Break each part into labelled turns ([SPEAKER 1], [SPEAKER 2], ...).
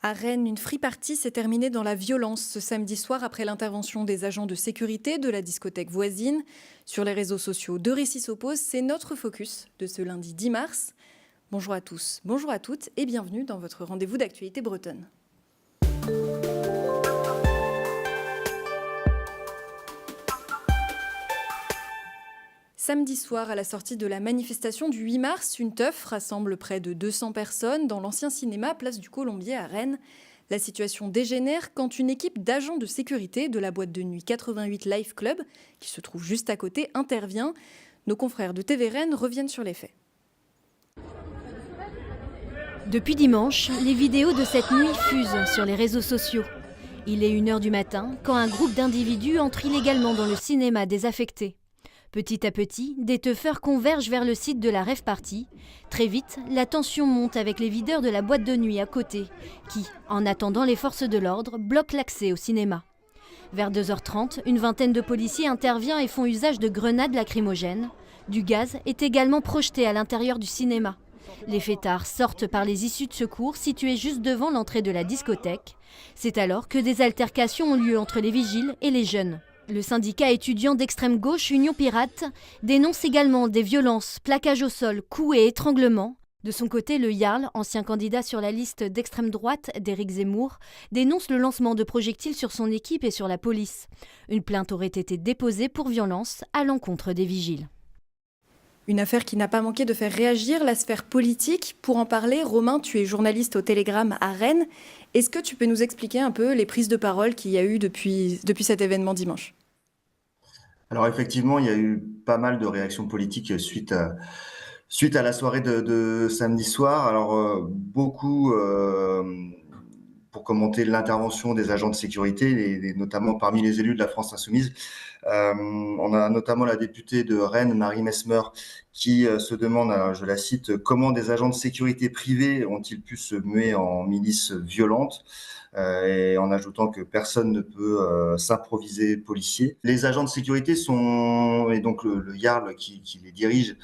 [SPEAKER 1] À Rennes, une free party s'est terminée dans la violence ce samedi soir après l'intervention des agents de sécurité de la discothèque voisine. Sur les réseaux sociaux, deux récits s'opposent. C'est notre focus de ce lundi 10 mars. Bonjour à tous, bonjour à toutes et bienvenue dans votre rendez-vous d'actualité bretonne. Samedi soir, à la sortie de la manifestation du 8 mars, une teuf rassemble près de 200 personnes dans l'ancien cinéma Place du Colombier à Rennes. La situation dégénère quand une équipe d'agents de sécurité de la boîte de nuit 88 Life Club, qui se trouve juste à côté, intervient. Nos confrères de TV Rennes reviennent sur les faits.
[SPEAKER 2] Depuis dimanche, les vidéos de cette nuit fusent sur les réseaux sociaux. Il est 1h du matin quand un groupe d'individus entre illégalement dans le cinéma désaffecté. Petit à petit, des teufeurs convergent vers le site de la rave party. Très vite, la tension monte avec les videurs de la boîte de nuit à côté, qui, en attendant les forces de l'ordre, bloquent l'accès au cinéma. Vers 2h30, une vingtaine de policiers intervient et font usage de grenades lacrymogènes. Du gaz est également projeté à l'intérieur du cinéma. Les fêtards sortent par les issues de secours situées juste devant l'entrée de la discothèque. C'est alors que des altercations ont lieu entre les vigiles et les jeunes. Le syndicat étudiant d'extrême gauche Union Pirate dénonce également des violences, plaquages au sol, coups et étranglements. De son côté, le Jarl, ancien candidat sur la liste d'extrême droite d'Éric Zemmour, dénonce le lancement de projectiles sur son équipe et sur la police. Une plainte aurait été déposée pour violence à l'encontre des vigiles.
[SPEAKER 1] Une affaire qui n'a pas manqué de faire réagir la sphère politique. Pour en parler, Romain, tu es journaliste au Télégramme à Rennes. Est-ce que tu peux nous expliquer un peu les prises de parole qu'il y a eu depuis cet événement dimanche ?
[SPEAKER 3] Alors effectivement, il y a eu pas mal de réactions politiques suite à la soirée de samedi soir. Alors beaucoup pour commenter l'intervention des agents de sécurité, et notamment parmi les élus de la France Insoumise. On a notamment la députée de Rennes, Marie Mesmer, qui se demande, alors, je la cite, « Comment des agents de sécurité privés ont-ils pu se muer en milice violente ?» et en ajoutant que personne ne peut s'improviser policier. Les agents de sécurité sont, et donc le Jarl qui les dirige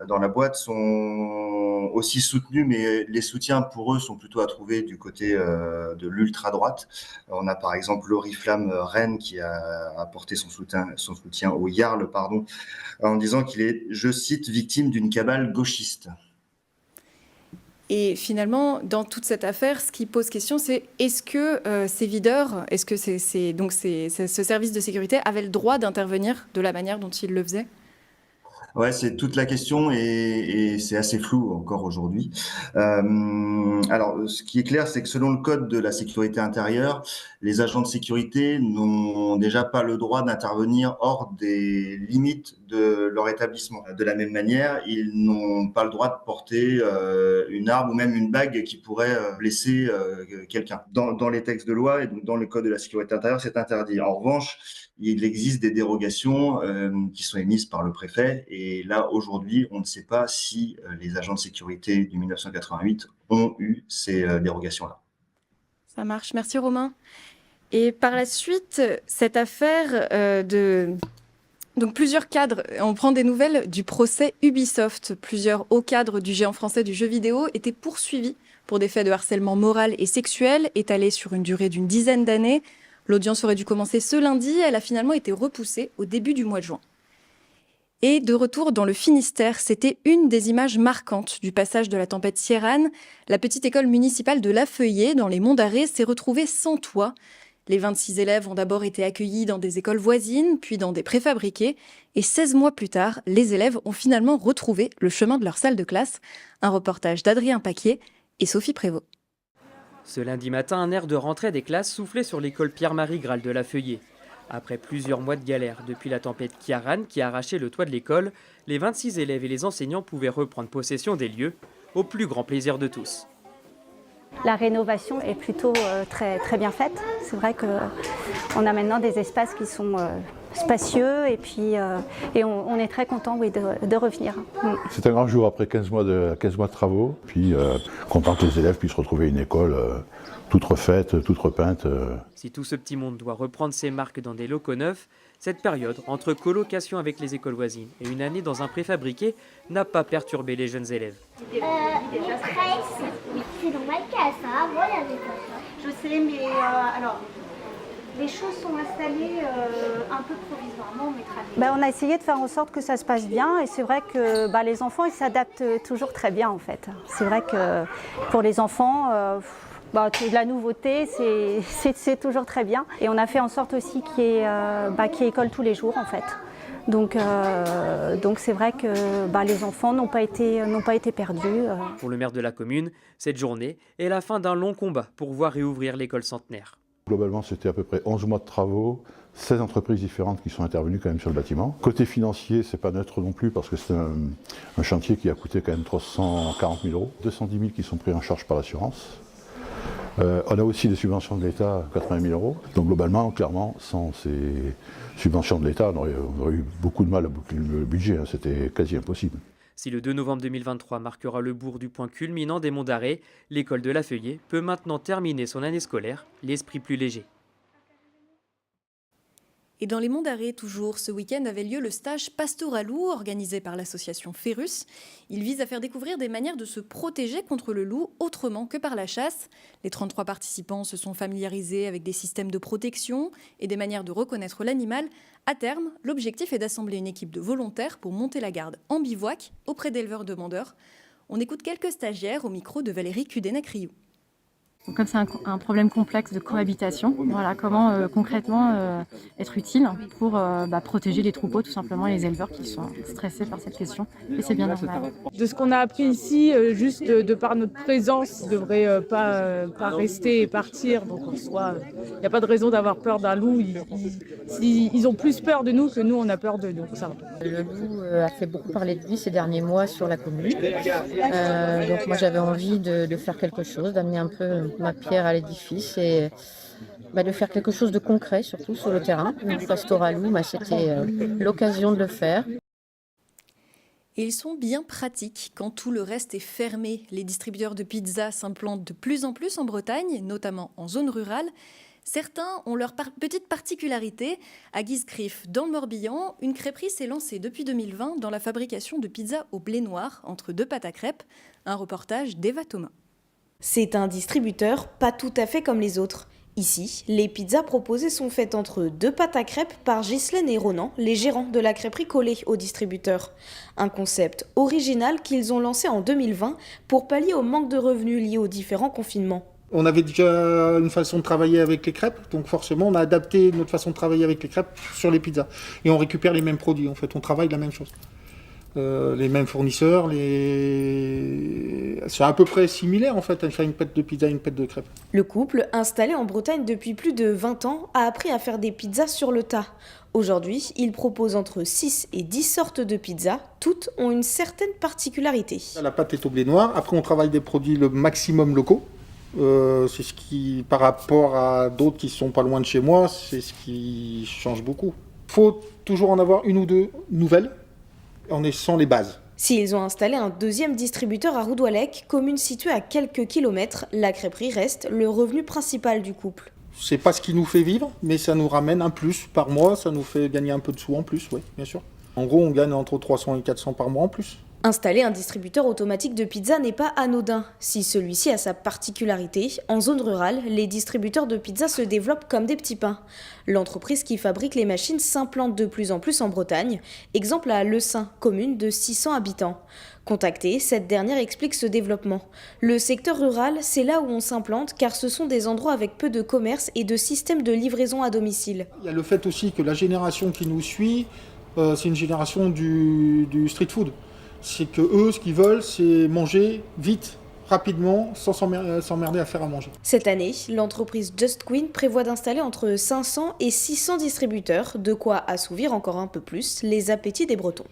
[SPEAKER 3] dans la boîte, sont aussi soutenus, mais les soutiens pour eux sont plutôt à trouver du côté de l'ultra-droite. On a par exemple l'Oriflamme Rennes qui a apporté son soutien au Jarl, en disant qu'il est, je cite, victime d'une cabale gauchiste.
[SPEAKER 1] Et finalement, dans toute cette affaire, ce qui pose question, c'est est-ce que ces videurs, est-ce que ce service de sécurité avait le droit d'intervenir de la manière dont il le faisait ?
[SPEAKER 3] Ouais, c'est toute la question et c'est assez flou encore aujourd'hui. Alors, ce qui est clair, c'est que selon le code de la sécurité intérieure, les agents de sécurité n'ont déjà pas le droit d'intervenir hors des limites de leur établissement. De la même manière, ils n'ont pas le droit de porter une arme ou même une bague qui pourrait blesser quelqu'un. Dans les textes de loi et donc dans le code de la sécurité intérieure, c'est interdit. En revanche, il existe des dérogations qui sont émises par le préfet. Et là, aujourd'hui, on ne sait pas si les agents de sécurité du 1988 ont eu ces dérogations-là.
[SPEAKER 1] Ça marche. Merci Romain. Et par la suite, cette affaire Donc plusieurs cadres, on prend des nouvelles du procès Ubisoft. Plusieurs hauts cadres du géant français du jeu vidéo étaient poursuivis pour des faits de harcèlement moral et sexuel étalés sur une durée d'une dizaine d'années. L'audience aurait dû commencer ce lundi, elle a finalement été repoussée au début du mois de juin. Et de retour dans le Finistère, c'était une des images marquantes du passage de la tempête Ciarán. La petite école municipale de Lafeuillé, dans les Monts d'Arrée, s'est retrouvée sans toit. Les 26 élèves ont d'abord été accueillis dans des écoles voisines, puis dans des préfabriqués. Et 16 mois plus tard, les élèves ont finalement retrouvé le chemin de leur salle de classe. Un reportage d'Adrien Paquier et Sophie Prévost.
[SPEAKER 4] Ce lundi matin, un air de rentrée des classes soufflait sur l'école Pierre-Marie Graal de Lafeuillé. Après plusieurs mois de galère depuis la tempête Ciarán qui a arraché le toit de l'école, les 26 élèves et les enseignants pouvaient reprendre possession des lieux, au plus grand plaisir de tous.
[SPEAKER 5] La rénovation est plutôt très bien faite. C'est vrai qu'on a maintenant des espaces qui sont spacieux et puis on est très content de revenir.
[SPEAKER 6] C'est un grand jour après 15 mois de travaux, puis content que les élèves puissent retrouver une école toute refaite, toute repeinte.
[SPEAKER 4] Si tout ce petit monde doit reprendre ses marques dans des locaux neufs, cette période entre colocation avec les écoles voisines et une année dans un préfabriqué n'a pas perturbé les jeunes élèves.
[SPEAKER 7] C'est normal qu'à ça, voilà.
[SPEAKER 5] commencer, mais alors, les choses sont installées un peu provisoirement. On a essayé de faire en sorte que ça se passe bien, et c'est vrai que les enfants ils s'adaptent toujours très bien en fait. C'est vrai que pour les enfants, de la nouveauté, c'est toujours très bien. Et on a fait en sorte aussi qu'il y ait école tous les jours en fait. Donc c'est vrai que les enfants n'ont pas été perdus.
[SPEAKER 4] Pour le maire de la commune, cette journée est la fin d'un long combat pour voir réouvrir l'école centenaire.
[SPEAKER 6] Globalement, c'était à peu près 11 mois de travaux, 16 entreprises différentes qui sont intervenues quand même sur le bâtiment. Côté financier, c'est pas neutre non plus parce que c'est un chantier qui a coûté quand même 340 000 €, 210 000 qui sont pris en charge par l'assurance. On a aussi des subventions de l'État, 80 000 €. Donc globalement, clairement, sans ces subventions de l'État, on aurait eu beaucoup de mal à boucler le budget, hein, c'était quasi impossible.
[SPEAKER 4] Si le 2 novembre 2023 marquera le bourg du point culminant des Monts d'Arrée, l'école de la Feuillée peut maintenant terminer son année scolaire, l'esprit plus léger.
[SPEAKER 1] Et dans les Monts d'Arrée, toujours, ce week-end avait lieu le stage Pastoralou, organisé par l'association Ferrus. Il vise à faire découvrir des manières de se protéger contre le loup autrement que par la chasse. Les 33 participants se sont familiarisés avec des systèmes de protection et des manières de reconnaître l'animal. À terme, l'objectif est d'assembler une équipe de volontaires pour monter la garde en bivouac auprès d'éleveurs demandeurs. On écoute quelques stagiaires au micro de Valérie Cudenac-Riou.
[SPEAKER 7] Donc, comme c'est un problème complexe de cohabitation, voilà, comment concrètement être utile pour protéger les troupeaux tout simplement et les éleveurs qui sont stressés par cette question. Et c'est bien normal.
[SPEAKER 8] De ce qu'on a appris ici, juste de par notre présence, ils ne devraient pas rester et partir. Donc en soi, il n'y a pas de raison d'avoir peur d'un loup. Ils ont plus peur de nous que nous, on a peur de nous. Ça va.
[SPEAKER 9] Le loup a fait beaucoup parler de lui ces derniers mois sur la commune. Donc moi j'avais envie de faire quelque chose, d'amener un peu ma pierre à l'édifice et de faire quelque chose de concret, surtout sur le terrain. Donc Pastoralou, c'était l'occasion de le faire.
[SPEAKER 1] Et ils sont bien pratiques quand tout le reste est fermé. Les distributeurs de pizza s'implantent de plus en plus en Bretagne, notamment en zone rurale. Certains ont leur petite particularité. À Guiscriff, dans le Morbihan, une crêperie s'est lancée depuis 2020 dans la fabrication de pizzas au blé noir entre deux pâtes à crêpes. Un reportage d'Eva Thomas.
[SPEAKER 10] C'est un distributeur pas tout à fait comme les autres. Ici, les pizzas proposées sont faites entre deux pâtes à crêpes par Ghislaine et Ronan, les gérants de la crêperie collée au distributeur. Un concept original qu'ils ont lancé en 2020 pour pallier au manque de revenus liés aux différents confinements.
[SPEAKER 11] On avait déjà une façon de travailler avec les crêpes, donc forcément on a adapté notre façon de travailler avec les crêpes sur les pizzas. Et on récupère les mêmes produits, en fait, on travaille la même chose. Les mêmes fournisseurs, c'est à peu près similaire en fait à faire une pâte de pizza et une pâte de crêpes.
[SPEAKER 10] Le couple, installé en Bretagne depuis plus de 20 ans, a appris à faire des pizzas sur le tas. Aujourd'hui, il propose entre 6 et 10 sortes de pizzas, toutes ont une certaine particularité.
[SPEAKER 11] La pâte est au blé noir, après on travaille des produits le maximum locaux. C'est ce qui, par rapport à d'autres qui sont pas loin de chez moi, c'est ce qui change beaucoup. Il faut toujours en avoir une ou deux nouvelles. On est sans les bases.
[SPEAKER 10] S'ils ont installé un deuxième distributeur à Roudoualec, commune située à quelques kilomètres, la crêperie reste le revenu principal du couple.
[SPEAKER 11] C'est pas ce qui nous fait vivre, mais ça nous ramène un plus par mois, ça nous fait gagner un peu de sous en plus, oui, bien sûr. En gros, on gagne entre 300 et 400 par mois en plus.
[SPEAKER 10] Installer un distributeur automatique de pizza n'est pas anodin. Si celui-ci a sa particularité, en zone rurale, les distributeurs de pizza se développent comme des petits pains. L'entreprise qui fabrique les machines s'implante de plus en plus en Bretagne. Exemple à Le Saint, commune de 600 habitants. Contactée, cette dernière explique ce développement. Le secteur rural, c'est là où on s'implante car ce sont des endroits avec peu de commerce et de systèmes de livraison à domicile.
[SPEAKER 11] Il y a le fait aussi que la génération qui nous suit, c'est une génération du street food. C'est que eux, ce qu'ils veulent, c'est manger vite, rapidement, sans s'emmerder à faire à manger.
[SPEAKER 10] Cette année, l'entreprise Just Queen prévoit d'installer entre 500 et 600 distributeurs, de quoi assouvir encore un peu plus les appétits des Bretons.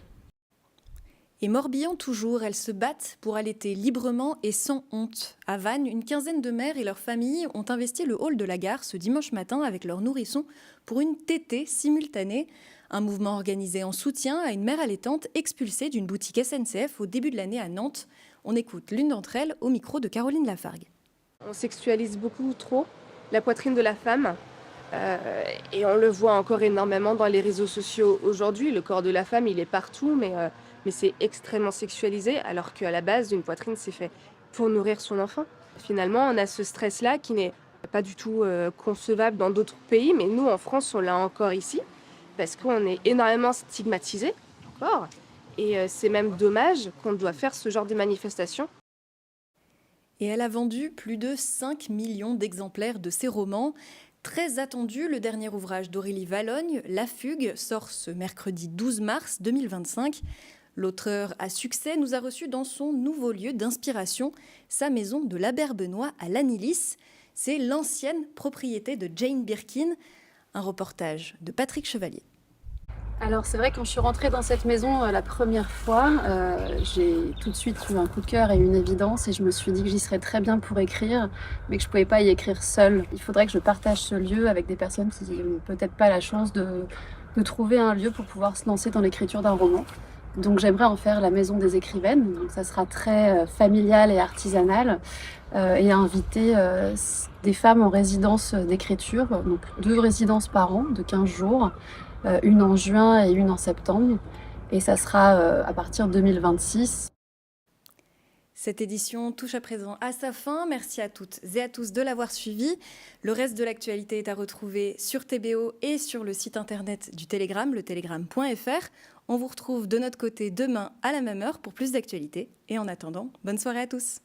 [SPEAKER 1] Et Morbihan toujours, elles se battent pour allaiter librement et sans honte. À Vannes, une quinzaine de mères et leurs familles ont investi le hall de la gare ce dimanche matin avec leurs nourrissons pour une tétée simultanée. Un mouvement organisé en soutien à une mère allaitante expulsée d'une boutique SNCF au début de l'année à Nantes. On écoute l'une d'entre elles au micro de Caroline Lafargue.
[SPEAKER 12] On sexualise beaucoup trop la poitrine de la femme et on le voit encore énormément dans les réseaux sociaux aujourd'hui. Le corps de la femme, il est partout, mais c'est extrêmement sexualisé alors qu'à la base, une poitrine, c'est fait pour nourrir son enfant. Finalement, on a ce stress-là qui n'est Pas du tout concevable dans d'autres pays, mais nous, en France, on l'a encore ici, parce qu'on est énormément stigmatisés, encore. Et c'est même dommage qu'on doit faire ce genre de manifestation.
[SPEAKER 1] Et elle a vendu plus de 5 millions d'exemplaires de ses romans. Très attendu, le dernier ouvrage d'Aurélie Vallogne, La Fugue, sort ce mercredi 12 mars 2025. L'auteur à succès nous a reçus dans son nouveau lieu d'inspiration, sa maison de l'Aberbenois à Lannilis. C'est l'ancienne propriété de Jane Birkin. Un reportage de Patrick Chevalier.
[SPEAKER 7] Alors c'est vrai, quand je suis rentrée dans cette maison la première fois, j'ai tout de suite eu un coup de cœur et une évidence et je me suis dit que j'y serais très bien pour écrire, mais que je ne pouvais pas y écrire seule. Il faudrait que je partage ce lieu avec des personnes qui n'ont peut-être pas la chance de trouver un lieu pour pouvoir se lancer dans l'écriture d'un roman. Donc j'aimerais en faire la maison des écrivaines, donc ça sera très familial et artisanal, et inviter des femmes en résidence d'écriture, donc 2 résidences par an de 15 jours, une en juin et une en septembre, et ça sera à partir de 2026.
[SPEAKER 1] Cette édition touche à présent à sa fin. Merci à toutes et à tous de l'avoir suivi. Le reste de l'actualité est à retrouver sur TBO et sur le site internet du Télégramme, letélégramme.fr. On vous retrouve de notre côté demain à la même heure pour plus d'actualités. Et en attendant, bonne soirée à tous.